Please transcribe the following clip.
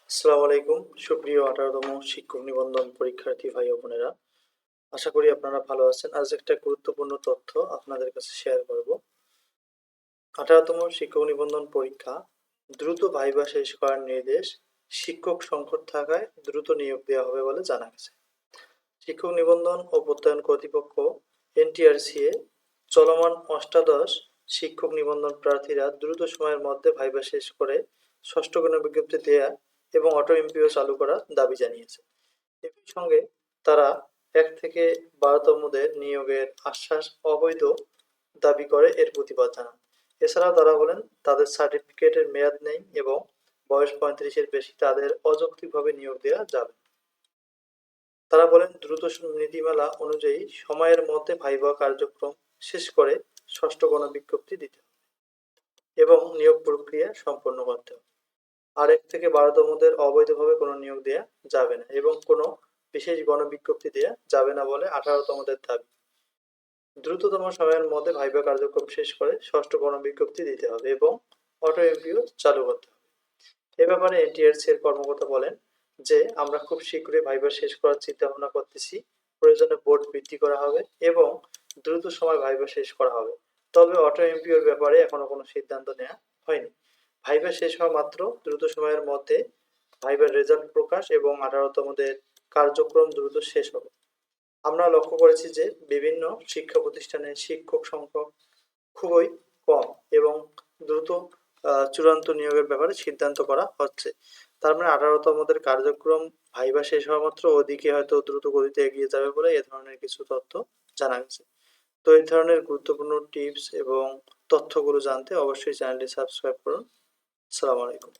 আসসালামু আলাইকুম সুপ্রিয় 18তম শিক্ষক নিবন্ধন পরীক্ষার্থী ভাই ও বোনেরা, আশা করি আপনারা ভালো আছেন। আজ একটা গুরুত্বপূর্ণ তথ্য আপনাদের কাছে শেয়ার করব। 18তম শিক্ষক নিবন্ধন পরীক্ষা দ্রুত ভাইবা শেষ করার নির্দেশ। শিক্ষক সংকট থাকায় দ্রুত নিয়োগ দেওয়া হবে বলে জানা গেছে। শিক্ষক নিবন্ধন ও প্রত্যয়ন কর্তৃপক্ষ এনটিআরসিএ চলমান অষ্টাদশ শিক্ষক নিবন্ধন প্রার্থীরা দ্রুত সময়ের মধ্যে ভাইবা শেষ করে ষষ্ঠ গণবিজ্ঞপ্তি দেয়া এবং অটো এমপিও চালু করার দাবি জানিয়েছে। একই সঙ্গে তারা 1 থেকে 12তমদের নিয়োগের আশ্বাস অবৈধ দাবি করে এর প্রতিবাদ জানান। এছাড়াও তারা বলেন তাদের সার্টিফিকেটের মেয়াদ নেই এবং বয়স 35-এর বেশি তাদের অযৌক্তিকভাবে নিয়োগ দেওয়া যাবে। তারা বলেন দ্রুত নীতিমালা অনুযায়ী সময়ের মধ্যে ভাইভা কার্যক্রম শেষ করে ষষ্ঠ গণবিজ্ঞপ্তি দিতে হবে এবং নিয়োগ প্রক্রিয়া সম্পন্ন করতে হবে। আর 1 থেকে 12তমদের অবৈধভাবে কোনো নিয়োগ দেওয়া যাবে না এবং কোনো বিশেষ গণবিজ্ঞপ্তি দেওয়া যাবে না বলে 18তমদের দাবি। দ্রুততম সময়ের মধ্যে ভাইভা কার্যক্রম শেষ করে ষষ্ঠ গণবিজ্ঞপ্তি দিতে হবে এবং অটো এমপিও চালু করতে হবে। এ ব্যাপারে এনটিআরসি এর কর্মকর্তা বলেন যে আমরা খুব শীঘ্রই ভাইভা শেষ করার চিন্তা ভাবনা করতেছি। প্রয়োজনে বোর্ড বৃদ্ধি করা হবে এবং দ্রুত সময় ভাইভা শেষ করা হবে। তবে অটো এমপিওর ব্যাপারে এখনো কোনো সিদ্ধান্ত নেওয়া হয়নি। ভাইভা শেষ হওয়া মাত্র দ্রুত সময়ের মধ্যে ভাইবার রেজাল্ট প্রকাশ এবং 18তমদের কার্যক্রম দ্রুত শেষ হবে। আমরা লক্ষ্য করেছি যে বিভিন্ন শিক্ষা প্রতিষ্ঠানে শিক্ষক সংখ্যক খুবই কম এবং দ্রুত চূড়ান্ত নিয়োগের ব্যাপারে সিদ্ধান্ত করা হচ্ছে। তার মানে 18তমদের কার্যক্রম ভাইবা শেষ হওয়া মাত্র ওদিকে হয়তো দ্রুত গতিতে এগিয়ে যাবে বলে এ ধরনের কিছু তথ্য জানা গেছে। তো এই ধরনের গুরুত্বপূর্ণ টিপস এবং তথ্যগুলো জানতে অবশ্যই চ্যানেলটি সাবস্ক্রাইব করুন। আসসালামু আলাইকুম।